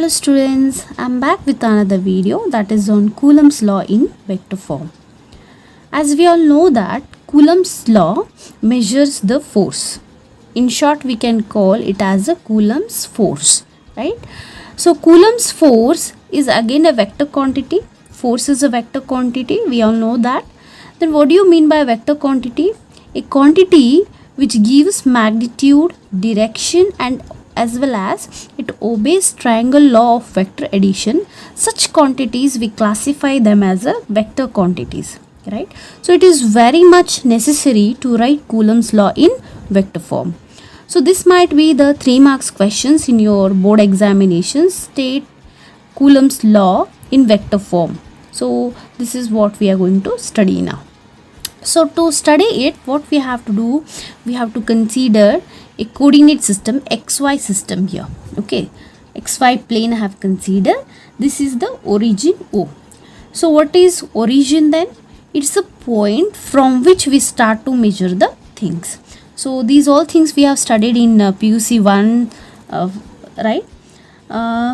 students, I'm back with another video that is on Coulomb's law in vector form. As we all know that Coulomb's law measures the force. In short, we can call it as a Coulomb's force, right? So Coulomb's force is again a vector quantity. Force is a vector quantity, we all know that. Then what do you mean by vector quantity? A quantity which gives magnitude, direction and as well as it obeys triangle law of vector addition. Such quantities we classify them as a vector quantities, right? So it is very much necessary to write Coulomb's law in vector form. So this might be the 3 marks questions in your board examinations. State Coulomb's law in vector form. So this is what we are going to study now. So to study it, what we have to do, we have to consider a coordinate system, xy system here. Okay, xy plane I have considered. This is the origin O. So what is origin then? It's a point from which we start to measure the things. So these all things we have studied in PUC 1, right?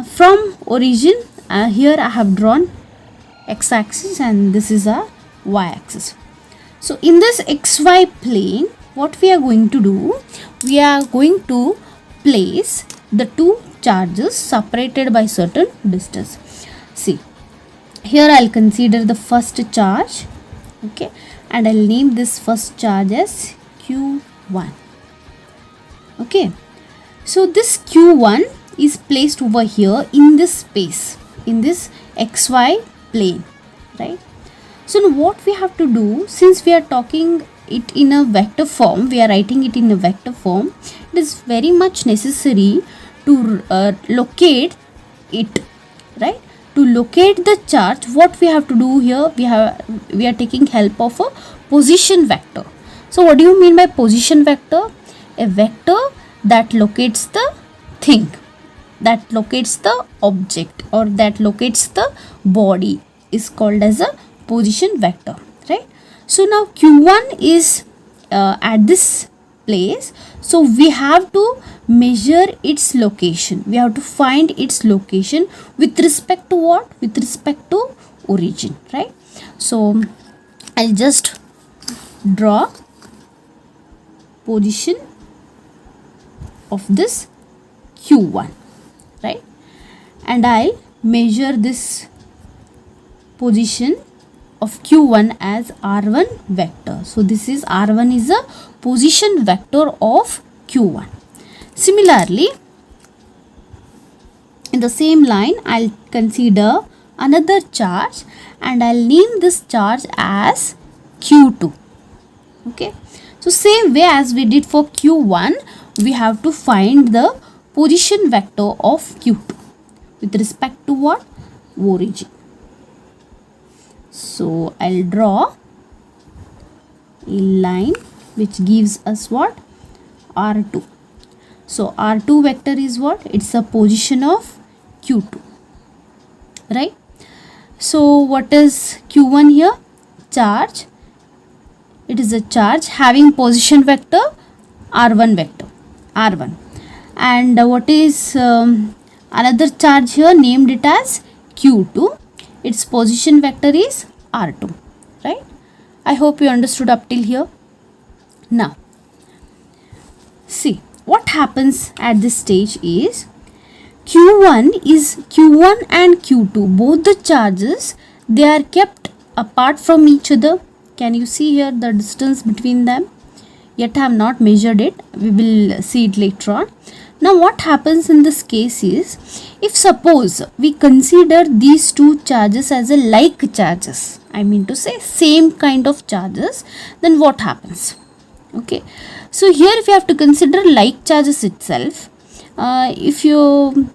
From origin, here I have drawn x-axis and this is a y-axis. So in this xy plane, what we are going to do, we are going to place the two charges separated by certain distance. See, here I'll consider the first charge, okay, and I'll name this first charge as Q1. Okay, so this Q1 is placed over here in this space, in this xy plane, right? So now what we have to do, since we are talking it in a vector form, we are writing it in a vector form, it is very much necessary to locate it, right? To locate the charge, what we have to do here, we are taking help of a position vector. So what do you mean by position vector? A vector that locates the thing, that locates the object or that locates the body is called as a position vector, right? So now Q1 is at this place, so we have to measure its location. We have to find its location with respect to what? With respect to origin, right? So I'll just draw position of this Q1, right? And I'll measure this position of Q1 as R1 vector. So this is R1 is a position vector of Q1. Similarly, in the same line, I'll consider another charge and I'll name this charge as Q2. Okay. So same way as we did for Q1, we have to find the position vector of Q2 with respect to what? Origin. So I'll draw a line which gives us what? R2. So R2 vector is what? It's a position of Q2, right? So what is Q1 here? Charge. It is a charge having position vector R1 vector, R1. And what is another charge here? Named it as Q2. Its position vector is R2, right? I hope you understood up till here. Now, see what happens at this stage is Q1 and Q2, both the charges, they are kept apart from each other. Can you see here the distance between them? Yet I have not measured it. We will see it later on. Now what happens in this case is, if suppose we consider these two charges as a like charges, I mean to say same kind of charges, then what happens? Okay, so here if you have to consider like charges itself, if you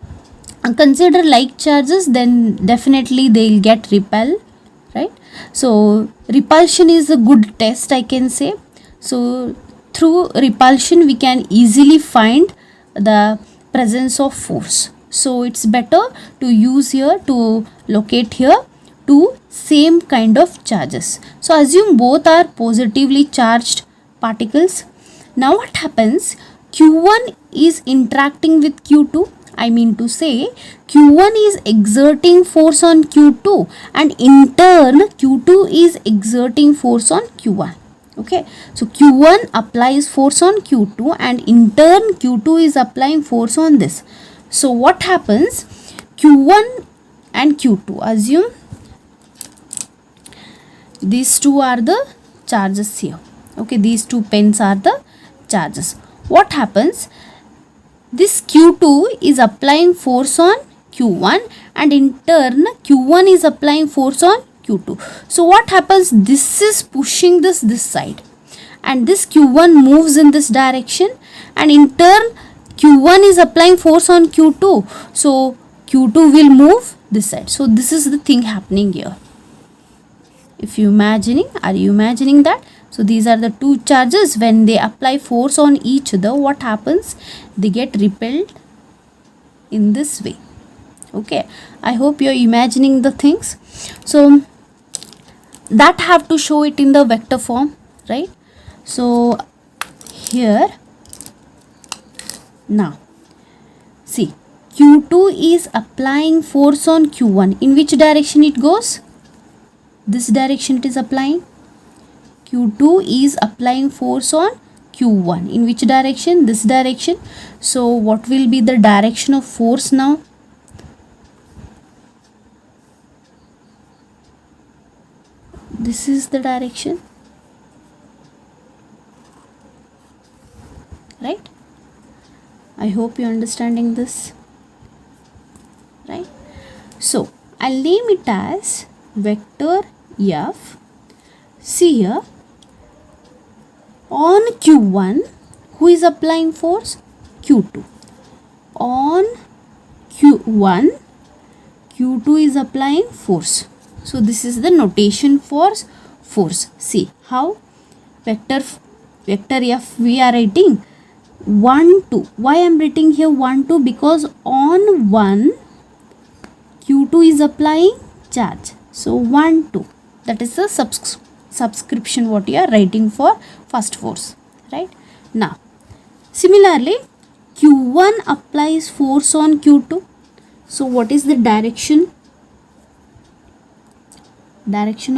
consider like charges, then definitely they will get repel, right? So repulsion is a good test, I can say. So through repulsion we can easily find the presence of force. So it's better to use here to locate here two same kind of charges. So assume both are positively charged particles. Now what happens? Q1 is interacting with Q2. I mean to say Q1 is exerting force on Q2 and in turn Q2 is exerting force on Q1. Okay, so Q1 applies force on Q2 and in turn Q2 is applying force on this. So what happens? Q1 and Q2, assume these two are the charges here. Okay, these two pens are the charges. What happens? This Q2 is applying force on Q1 and in turn Q1 is applying force on Q2. So what happens? This is pushing this side and this Q1 moves in this direction and in turn Q1 is applying force on Q2. So Q2 will move this side. So this is the thing happening here. If you are you imagining that? So these are the two charges. When they apply force on each other, what happens? They get repelled in this way. Okay, I hope you're imagining the things. So that have to show it in the vector form, right? So here now see, Q2 is applying force on Q1. In which direction it goes? This direction it is applying. Q2 is applying force on Q1. In which direction? This direction. So what will be the direction of force now? This is the direction, right? I hope you're understanding this, right? So I'll name it as vector F. See here, on Q1, who is applying force? Q2. On Q1, Q2 is applying force. So this is the notation for force. See how vector F we are writing 1 2. Why I am writing here 1 2? Because on 1 Q2 is applying charge. So 1 2, that is the subscription what you are writing for first force, right? Now similarly Q1 applies force on Q2. So what is the direction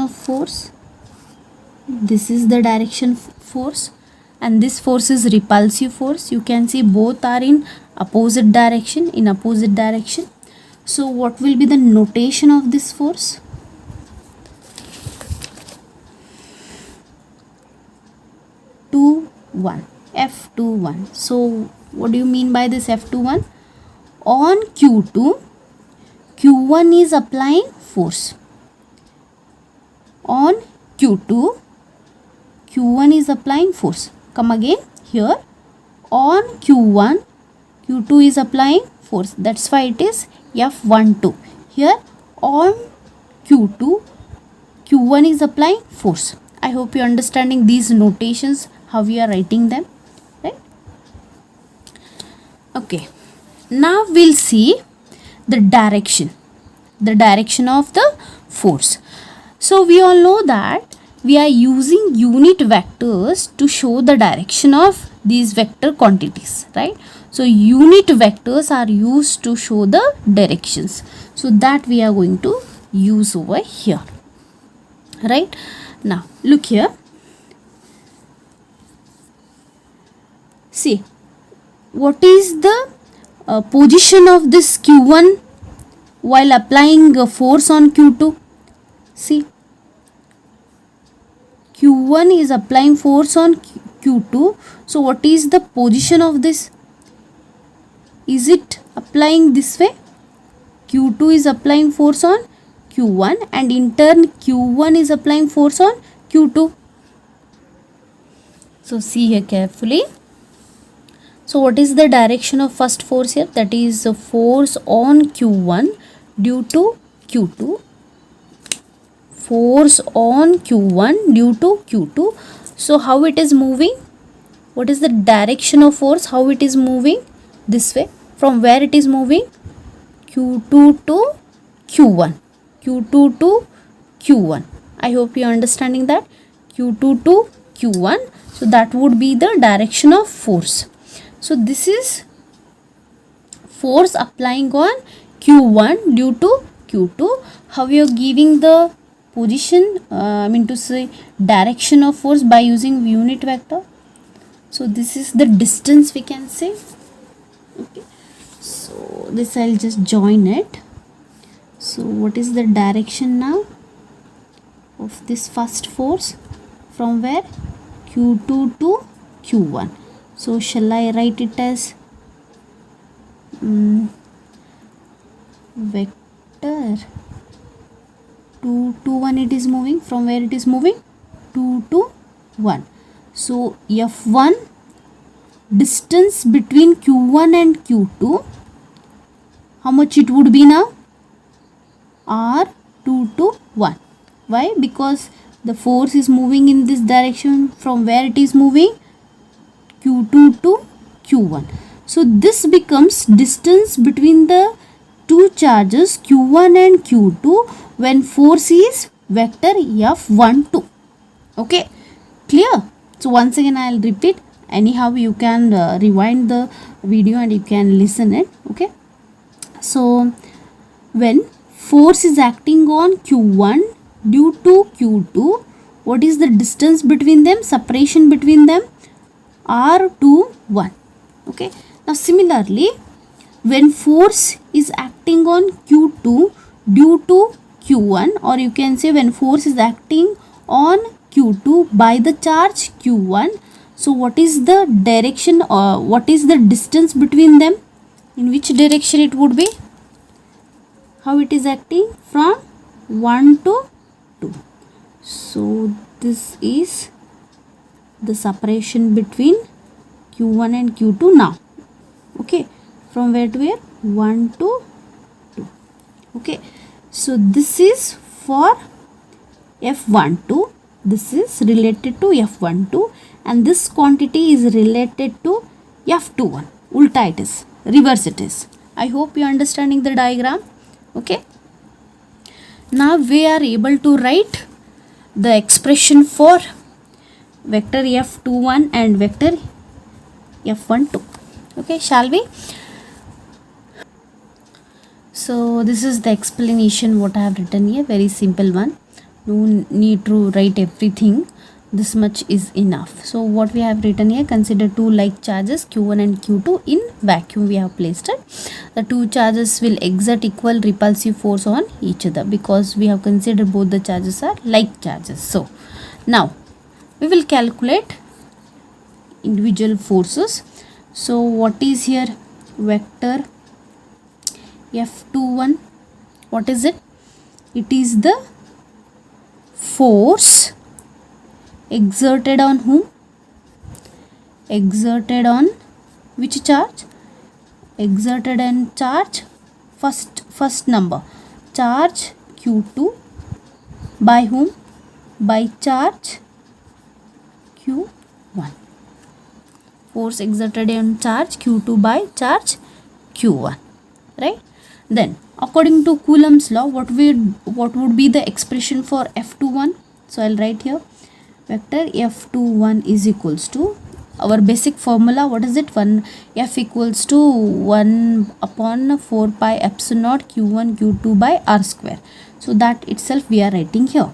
of force? This is the direction force and this force is repulsive force. You can see both are in opposite direction, So what will be the notation of this force? F21. So what do you mean by this F21? On Q2, Q1 is applying force. On Q2, Q1 is applying force. Come again here. On Q1, Q2 is applying force. That's why it is F12. Here on Q2, Q1 is applying force. I hope you're understanding these notations, how we are writing them, right? Okay. Now we'll see the direction of the force. So we all know that we are using unit vectors to show the direction of these vector quantities, right? So unit vectors are used to show the directions. So that we are going to use over here, right? Now look here. See, what is the position of this Q1 while applying a force on Q2? See, Q1 is applying force on Q2. So what is the position of this? Is it applying this way? Q2 is applying force on Q1 and in turn Q1 is applying force on Q2. So see here carefully. So what is the direction of first force here? That is a force on Q1 due to Q2. Force on Q1 due to Q2. So how it is moving? What is the direction of force? How it is moving? This way. From where it is moving? Q2 to Q1. Q2 to Q1. I hope you are understanding that. Q2 to Q1. So that would be the direction of force. So this is force applying on Q1 due to Q2. How you are giving the position, I mean to say direction of force by using unit vector. So this is the distance we can say. Okay, so this I'll just join it. So what is the direction now of this first force? From where? Q2 to Q1. So shall I write it as vector 2 to 1 it is moving. From where it is moving? 2 to 1. So F1 distance between Q1 and Q2, how much it would be now? R2 to 1. Why? Because the force is moving in this direction. From where it is moving? Q2 to Q1. So this becomes distance between the two charges Q1 and Q2 when force is vector F12. Okay, clear? So once again I will repeat. Anyhow you can rewind the video and you can listen it. Okay, so when force is acting on Q1 due to Q2, what is the distance between them, separation between them? R21. Okay, now similarly when force is acting on Q2 due to Q1, or you can say when force is acting on Q2 by the charge Q1, so what is the direction or what is the distance between them? In which direction it would be? How it is acting? From 1 to 2. So this is the separation between Q1 and Q2 now. Okay, from where to where? 1 to 2. Okay, so this is for F12. This is related to F12 and this quantity is related to F21. Ulta it is, reverse it is. I hope you are understanding the diagram. Okay, now we are able to write the expression for vector F21 and vector F12. Okay, shall we? So this is the explanation what I have written here, very simple one. No need to write everything, this much is enough. So what we have written here, consider two like charges Q1 and Q2 in vacuum we have placed it. The two charges will exert equal repulsive force on each other because we have considered both the charges are like charges. So now we will calculate individual forces. So what is here? Vector F21, what is it? It is the force exerted on whom? Exerted on which charge? Exerted on charge first number, charge Q2 by whom? By charge Q1. Force exerted on charge Q2 by charge Q1, right? Then according to Coulomb's law, what would be the expression for F21? So I'll write here vector F21 is equals to our basic formula. What is it? F equals to 1 upon 4 pi epsilon naught Q1 Q2 by R square. So that itself we are writing here.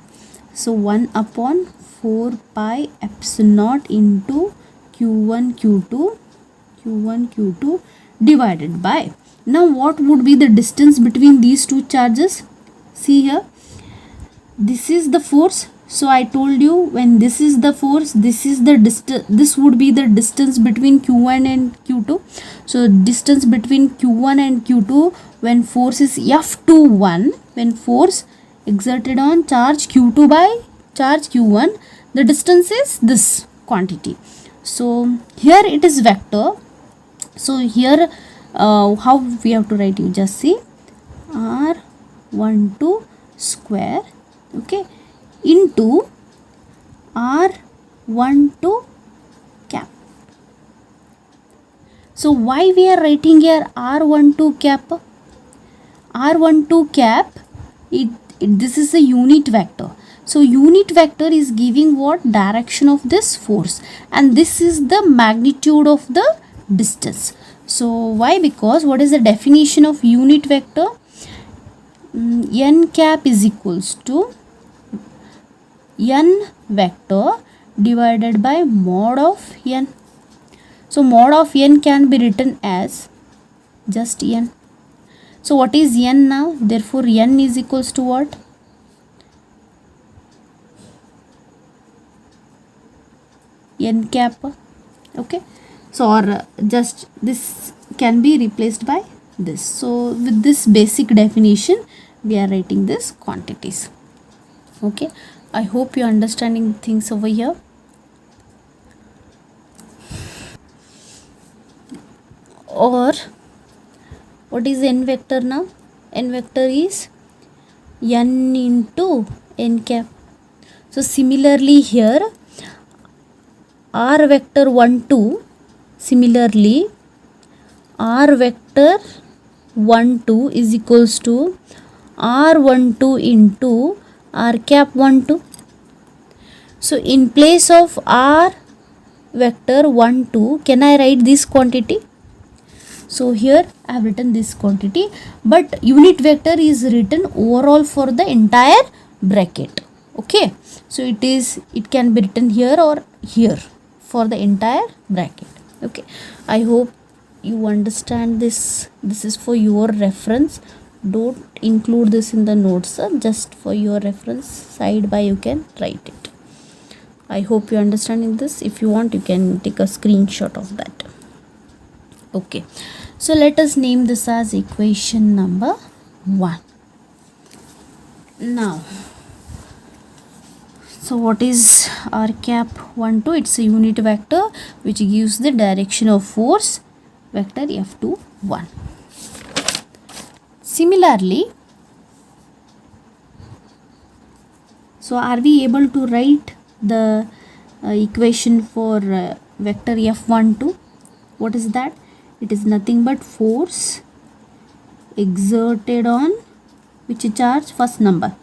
So 1 upon 4 pi epsilon naught into Q1 Q2 divided by, now what would be the distance between these two charges? See here, this is the force. So I told you when this is the force, this is the distance, this would be the distance between Q1 and Q2. So distance between Q1 and Q2 when force is F21, when force exerted on charge Q2 by charge Q1, the distance is this quantity. So here it is vector. So here how we have to write, you just see R12 square, okay, into R12 cap. So why we are writing here R12 cap? R12 cap, this is a unit vector. So unit vector is giving what? Direction of this force, and this is the magnitude of the distance. So why? Because what is the definition of unit vector? N cap is equals to n vector divided by mod of n. So mod of n can be written as just n. So what is n now? Therefore n is equals to what? N cap. Okay, so or just this can be replaced by this. So with this basic definition we are writing this quantities. Okay, I hope you are understanding things over here. Or what is n vector now? N vector is n into n cap. So similarly here r vector 1 2, similarly r vector 1 2 is equals to r12 into r cap 1 2. So in place of r vector 1 2, can I write this quantity? So here I have written this quantity, but unit vector is written overall for the entire bracket. Okay, so it can be written here or here for the entire bracket. Okay, I hope you understand this. This is for your reference. Don't include this in the notes, sir. Just for your reference, side by you can write it. I hope you understanding this. If you want, you can take a screenshot of that. Okay, so let us name this as equation number 1. Now, so what is r cap 1 2? It's a unit vector which gives the direction of force vector F2 1. Similarly, so are we able to write the equation for vector F1 2? What is that? It is nothing but force exerted on which charge? First number,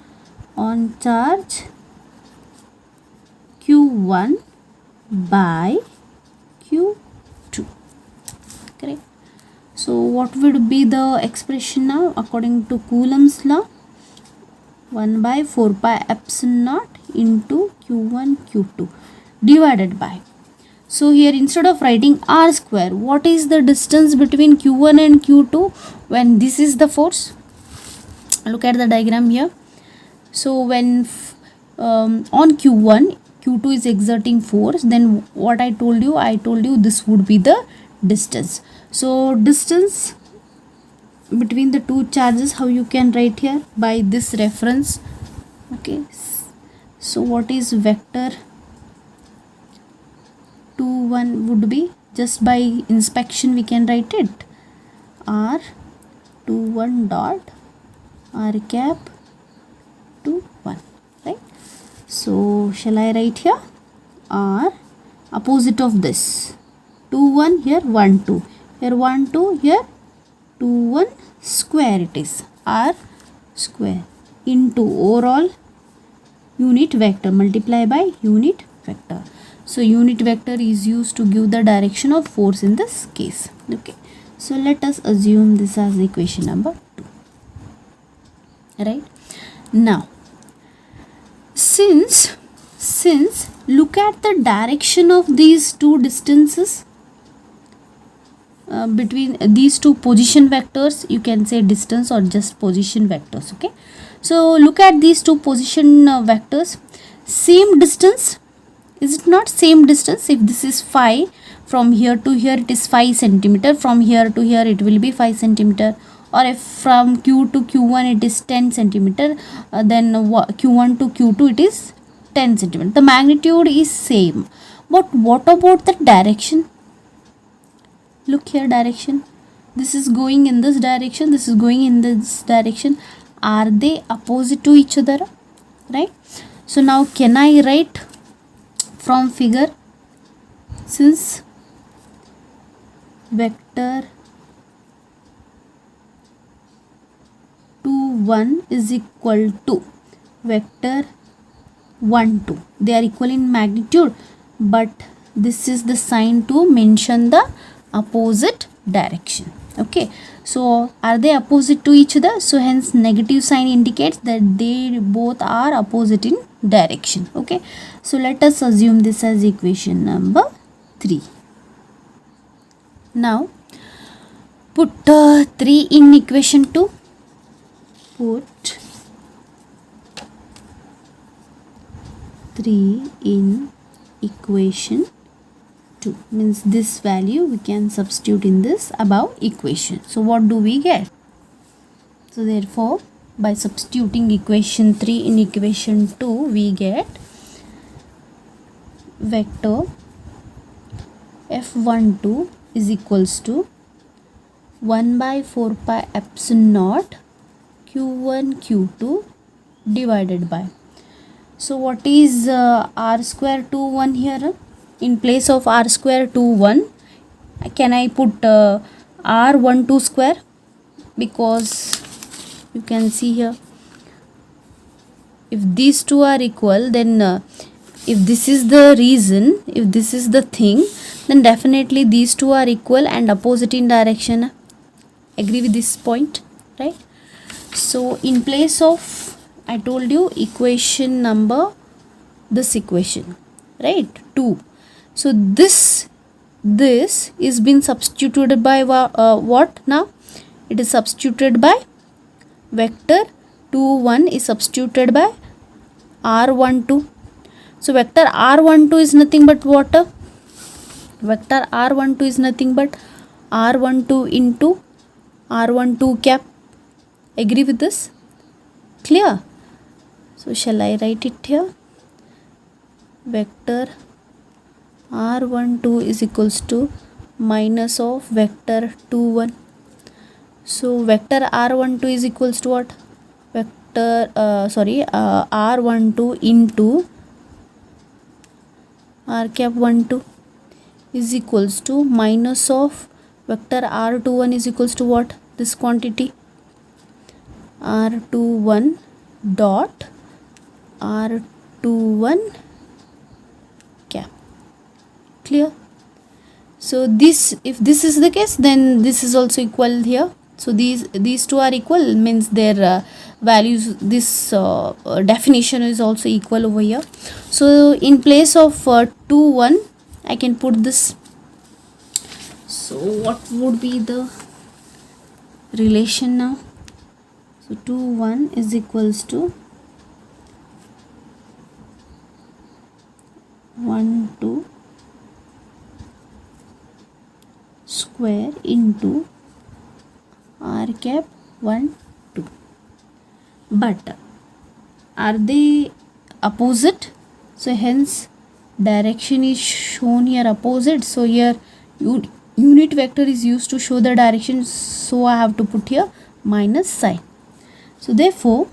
on charge Q1 by Q2. Correct. So what would be the expression now according to Coulomb's law? 1 by 4 pi epsilon naught into Q1 Q2 divided by. So here instead of writing r square, what is the distance between Q1 and Q2 when this is the force? Look at the diagram here. So when on Q1, Q2 is exerting force, then what I told you this would be the distance. So distance between the two charges, how you can write here? By this reference. Okay, so what is vector 2 1 would be? Just by inspection we can write it, r 2 1 dot r cap 2 1, right? So shall I write here r opposite of this 2 1, here 1 2, here 1 2, here 2 1 square, it is r square into overall unit vector multiply by unit vector. So unit vector is used to give the direction of force in this case. Okay, so let us assume this as equation number 2. Right now, since look at the direction of these two distances between these two position vectors, you can say distance or just position vectors. Okay, so look at these two position vectors, same distance. Is it not same distance? If this is phi, from here to here it is 5 centimeter, from here to here it will be 5 centimeter, or if from Q to Q1 it is 10 centimeter, then Q1 to Q2 it is 10 centimeter. The magnitude is same, but what about the direction? Look here, direction. This is going in this direction, this is going in this direction. Are they opposite to each other? Right? So now can I write from figure, since vector 2 1 is equal to vector 1 2, they are equal in magnitude, but this is the sign to mention the opposite direction. Okay, so are they opposite to each other? So hence negative sign indicates that they both are opposite in direction. Okay, so let us assume this as equation number 3. Now put 3 in equation 2. Put 3 in equation 2, means this value we can substitute in this above equation. So what do we get? So therefore by substituting equation 3 in equation 2, we get vector f12 is equals to 1 by 4 pi epsilon naught q1 q2 divided by, so what is r square 2 1 here? In place of r square 2 1, can I put r12 square? Because you can see here, if these two are equal, then if this is the reason, if this is the thing, then definitely these two are equal and opposite in direction. Agree with this point, right? So in place of, I told you equation number, this equation, right, 2. So this is been substituted by what now? It is substituted by vector 2 1 is substituted by r12. So vector r12 is nothing but what? Vector r12 is nothing but r12 into r12 cap. Agree with this? Clear? So shall I write it here? Vector r12 is equals to minus of vector 2 1. So vector r12 is equals to what? Vector r12 into r cap 12 is equals to minus of vector r21 is equals to what? This quantity r21 dot r21 cap. Clear? So this, if this is the case, then this is also equal here. So these two are equal, means their values, this definition is also equal over here. So in place of 2 1, I can put this. So what would be the relation now? So 2 1 is equals to 1 2 square into r cap 1 2. But are they opposite? So hence direction is shown here opposite. So here unit vector is used to show the direction, so I have to put here minus sign. So therefore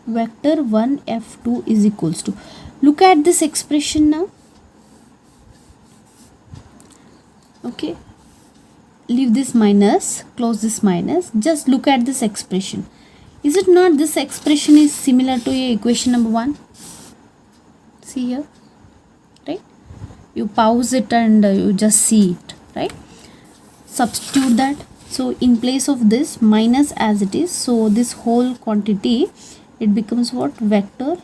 vector 1 f2 is equals to, look at this expression now. Okay, leave this minus, close this minus, just look at this expression. Is it not this expression is similar to your equation number 1? See here, right? You pause it and you just see it, right? Substitute that. So in place of this minus as it is, so this whole quantity, it becomes what? Vector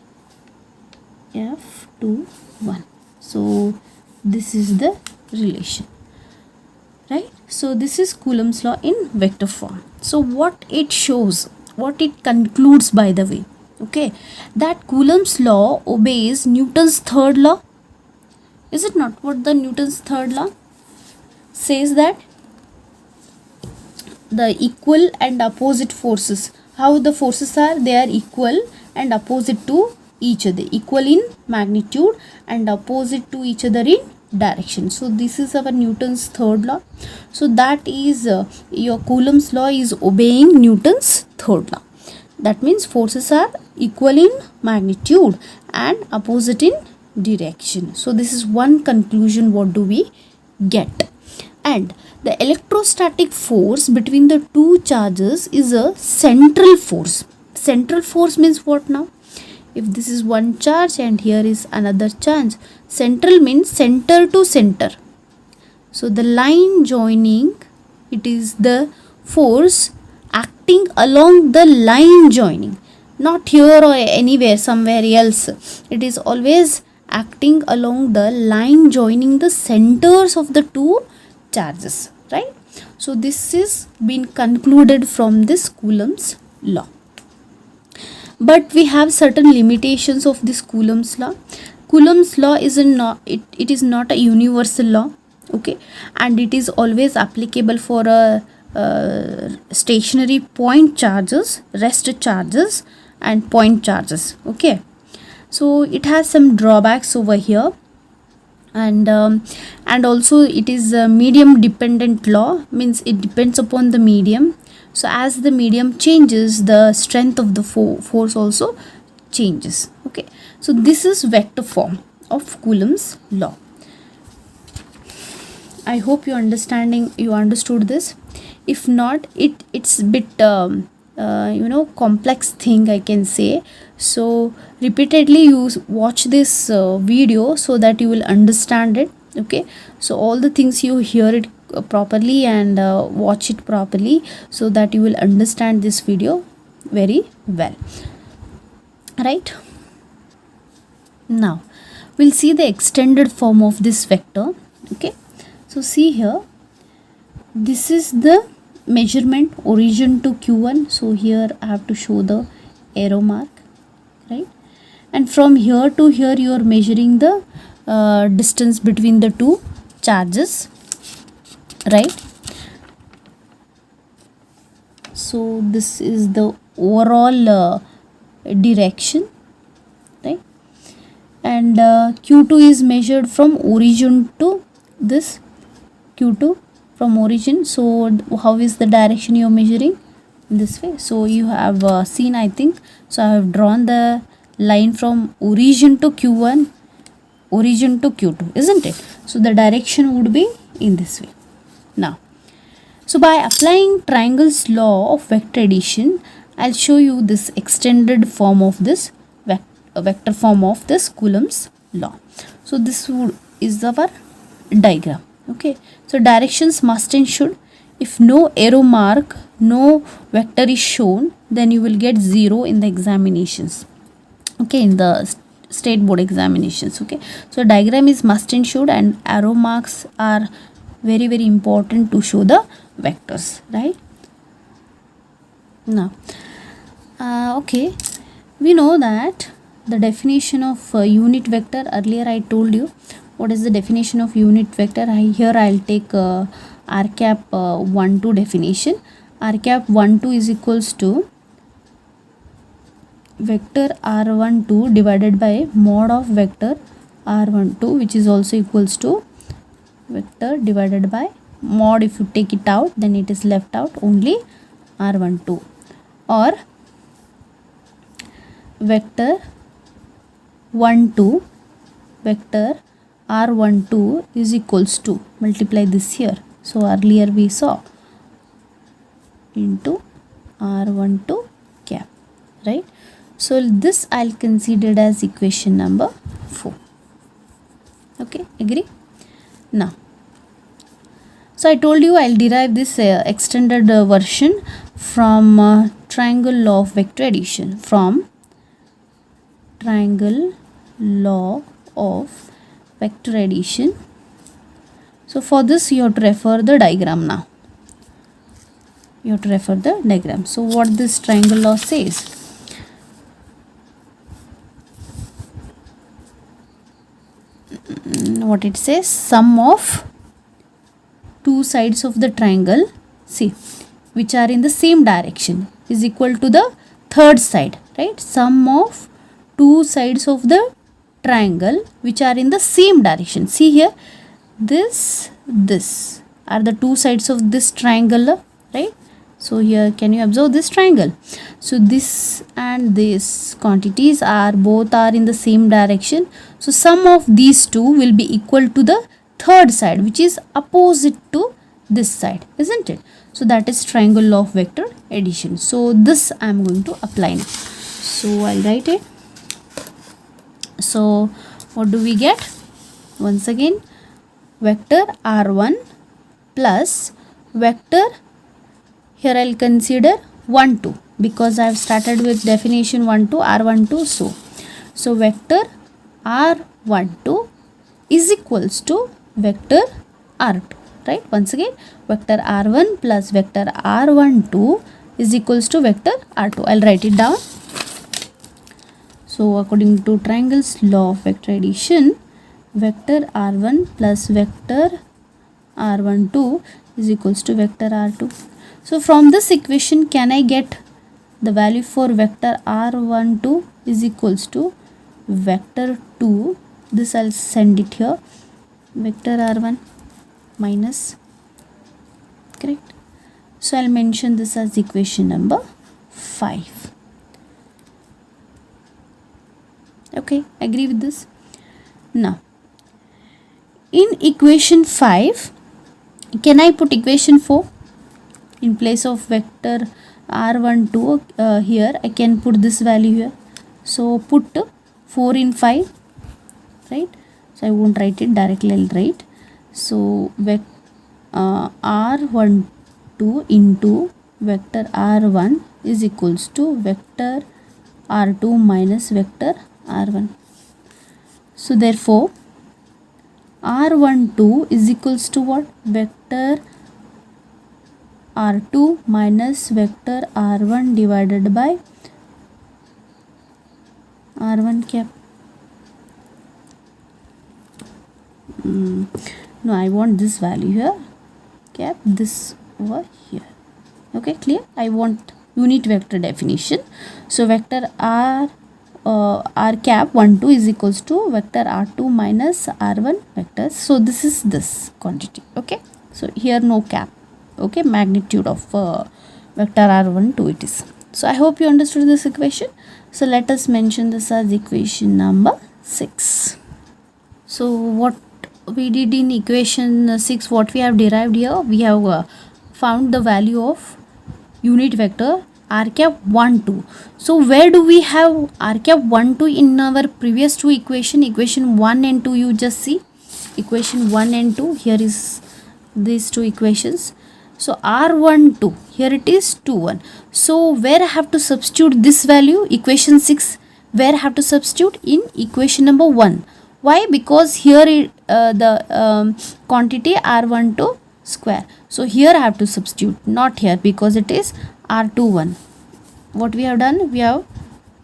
f2 1. So this is the relation, right? So this is Coulomb's law in vector form. So what it shows, what it concludes, by the way, okay, that Coulomb's law obeys Newton's third law. Is it not? What the Newton's third law says, that the equal and opposite forces, how the forces are, they are equal and opposite to each other, equal in magnitude and opposite to each other in direction. So this is our Newton's third law. So that is your Coulomb's law is obeying Newton's third law. That means forces are equal in magnitude and opposite in direction. So this is one conclusion. What do we get? And the electrostatic force between the two charges is a central force. Central force means what now? If this is one charge and here is another charge, central means center to center. So the line joining it is the force acting along the line joining, not here or anywhere somewhere else. It is always acting along the line joining the centers of the two charges, right? So this is been concluded from this Coulomb's law. But we have certain limitations of this Coulomb's law. Coulomb's law is it is not a universal law, okay, and it is always applicable for a stationary point charges, rest charges, and point charges, okay. So it has some drawbacks over here, and also it is a medium dependent law, means it depends upon the medium. So as the medium changes, the strength of the force also changes, okay. So this is vector form of Coulomb's law. I hope you understood this. If not, it's a bit complex thing, I can say. So repeatedly you watch this video so that you will understand it, okay. So all the things you hear it properly and watch it properly so that you will understand this video very well, right? Now we'll see the extended form of this vector, okay. So see here, this is the measurement origin to q1. So here I have to show the arrow mark, right? And from here to here you are measuring the distance between the two charges, right? So this is the overall direction, right? And q2 is measured from origin to this q2 from origin. So how is the direction you are measuring? In this way. So you have seen, I think. So I have drawn the line from origin to q1, origin to q2, isn't it? So the direction would be in this way. Now, so by applying triangle's law of vector addition, I'll show you this extended form of this vector form of this Coulomb's law. So this is our diagram, okay. So directions must and should. If no arrow mark, no vector is shown, then you will get 0 in the examinations, okay, in the state board examinations, okay. So diagram is must and should, and arrow marks are very important to show the vectors, right? Now okay, we know that the definition of unit vector, earlier I told you what is the definition of unit vector. Here I'll take r-cap 1-2 definition. R-cap 1-2 is equals to vector r12 divided by mod of vector r12, which is also equals to vector divided by mod. If you take it out, then it is left out only r12, or vector 1-2 vector r12 is equals to, multiply this here. So earlier we saw into r12 cap, right? So this I'll consider as equation number 4, okay, agree? Now, so I told you I'll derive this extended version from triangle law of vector addition, from triangle law of vector addition. So for this you have to refer the diagram now. You have to refer the diagram. So what this triangle law says, what it says, sum of two sides of the triangle, see, which are in the same direction, is equal to the third side, right? Sum of two sides of the triangle which are in the same direction. See here, this are the two sides of this triangle, right? So here, can you observe this triangle? So this and this quantities are both are in the same direction. So sum of these two will be equal to the third side, which is opposite to this side, isn't it? So that is triangle law of vector addition. So this I am going to apply now. So I'll write it. So what do we get? Once again, vector r1 plus vector, here I'll consider 1 2 because I've started with definition 1 2 r12. So vector r12 is equals to vector r2, right? Once again, vector r1 plus vector r12 is equals to vector r2. I'll write it down. So according to triangle's law of vector addition, vector r1 plus vector r12 is equals to vector r2. So from this equation, can I get the value for vector r12 is equals to vector 2. This I'll send it here, vector r1 minus, correct? So I'll mention this as equation number 5. Okay, agree with this? Now in equation 5, can I put equation 4 in place of vector r12? Here I can put this value here. So put 4 in 5, right? So I won't write it directly, I'll write. So r12 into vector r1 is equals to vector r2 minus vector r1. So therefore r12 is equals to what? Vector r2 minus vector r1 divided by r1 cap. No, I want this value here, cap this over here. Okay, clear? I want unit vector definition. So vector r cap 1 2 is equals to vector r2 minus r1 vectors. So this is this quantity. Okay, so here no cap. Okay, magnitude of vector r12 it is. So I hope you understood this equation. So let us mention this as equation number 6. So what we did in equation 6, what we have derived here, we have found the value of unit vector r cap 1 2. So where do we have r cap 1 2 in our previous two equation? Equation 1 and 2, you just see equation 1 and 2. Here is these two equations. So r12, here it is 2 1. So where I have to substitute this value? Equation 6, where I have to substitute? In equation number 1. Why? Because here the quantity r12 square. So here I have to substitute, not here, because it is r21. What we have done? We have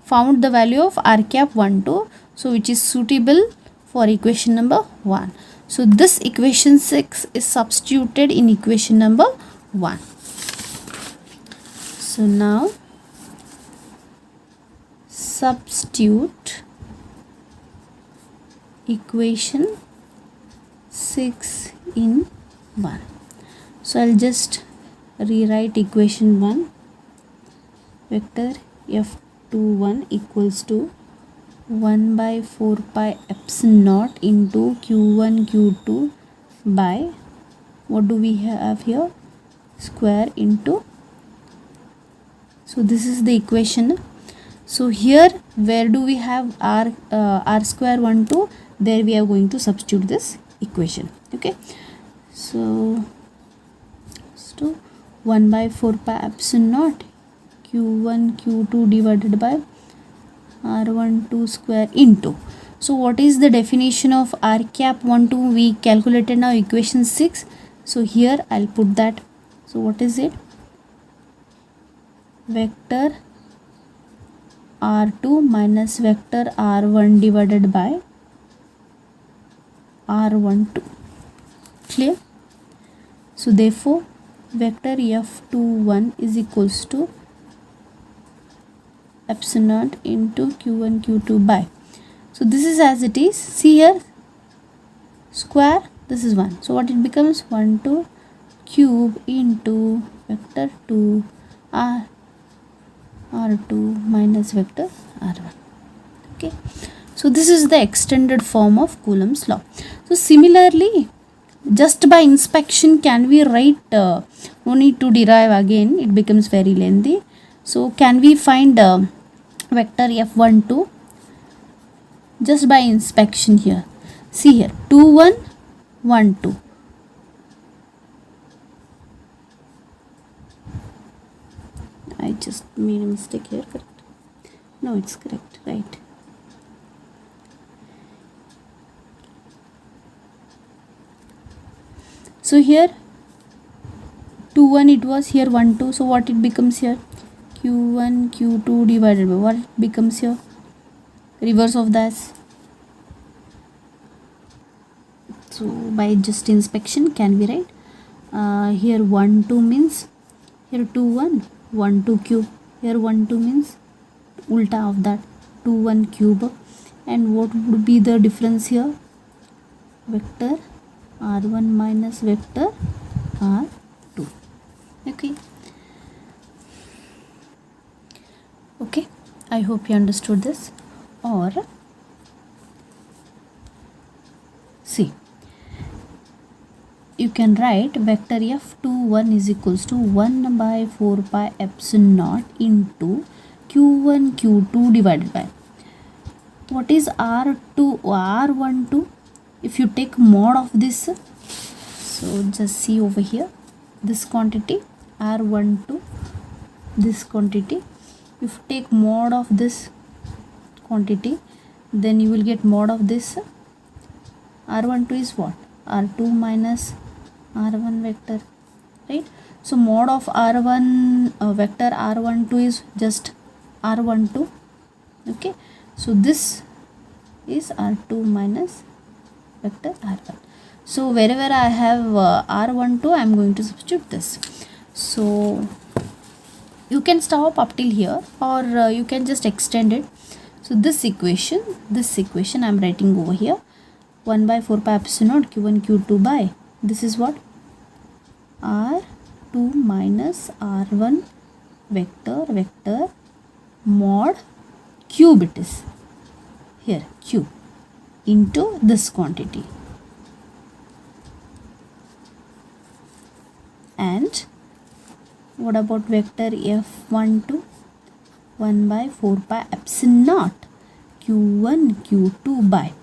found the value of r cap 1 2, so which is suitable for equation number 1. So this equation 6 is substituted in equation number 1. So now substitute equation 6 in 1. So I'll just rewrite equation 1. Vector f21 equals to 1 by 4 pi epsilon naught into q1 q2 by, what do we have here? Square into, so this is the equation. So here where do we have r square 1 2? There we are going to substitute this equation. Okay, so 1 by 4 pi epsilon naught q1 q2 divided by r12 square into, so what is the definition of r cap 1 2? We calculated now equation 6. So here I'll put that. So what is it? Vector r2 minus vector r1 divided by r12. Clear? So therefore vector f21 is equals to epsilon naught into q1 q2 by, so this is as it is. See here, square, this is 1, so what it becomes? 1 2 cube into vector 2 r2 minus vector r1. Okay, so this is the extended form of Coulomb's law. So similarly, just by inspection, can we write, no need to derive again, it becomes very lengthy. So can we find vector f12 just by inspection here? See here, 2 1 1 2. made a mistake here. Correct? No, it's correct, right? So here 2 1 it was, here 1 2. So what it becomes here? Q1 Q2 divided by what becomes here? Reverse of that. So by just inspection can we write here 1 2 means here 2 1 1 2 cube, here 1 2 means ulta of that 2 1 cube. And what would be the difference here? Vector r1 minus vector r2. Okay, I hope you understood this. Or see, you can write vector f21 is equals to 1 by 4 pi epsilon naught into q1 q2 divided by what is r2 r12. If you take mod of this, so just see over here, this quantity r12, this quantity, if you take mod of this quantity, then you will get mod of this. R12 is what? R2 minus R1 vector, right? So mod of R1 vector R12 is just R12. Okay, so this is R2 minus vector R1. So wherever I have R12, I am going to substitute this. So you can stop up till here, or you can just extend it. So this equation I am writing over here, 1 by 4 pi epsilon naught q1 q2 by, this is what? R2 minus R1 vector mod cube, it is here cube, into this quantity. And what about vector f12? 1 by 4 pi epsilon naught q1 q2 by,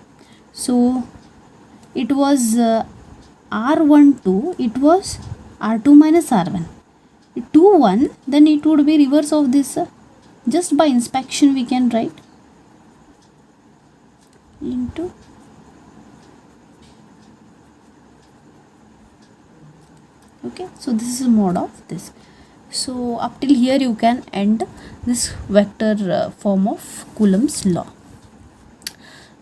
so it was r12, it was r2 minus r1, 2 1, then it would be reverse of this. Just by inspection we can write into okay. So this is a mod of this. So up till here you can end this vector form of Coulomb's law.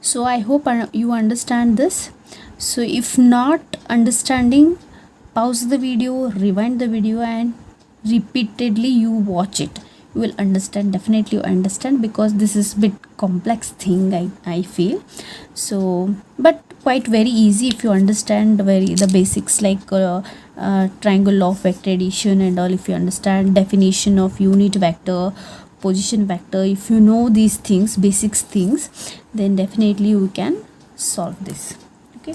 So I hope you understand this. So if not understanding, pause the video, rewind the video, and repeatedly you watch it. You will understand, definitely understand, because this is a bit complex thing, I feel. So but quite very easy if you understand the basics, like triangle law of vector addition and all. If you understand definition of unit vector, position vector, if you know these things, basics things, then definitely you can solve this. Okay,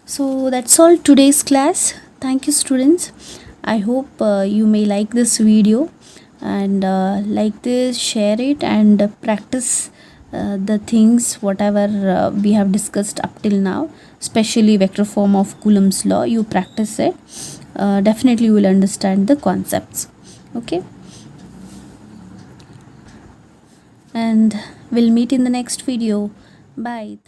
so that's all today's class. Thank you, students. I hope you may like this video, and like this, share it, and practice the things whatever we have discussed up till now, especially vector form of Coulomb's law. You practice it, definitely you will understand the concepts. Okay, and we'll meet in the next video. Bye.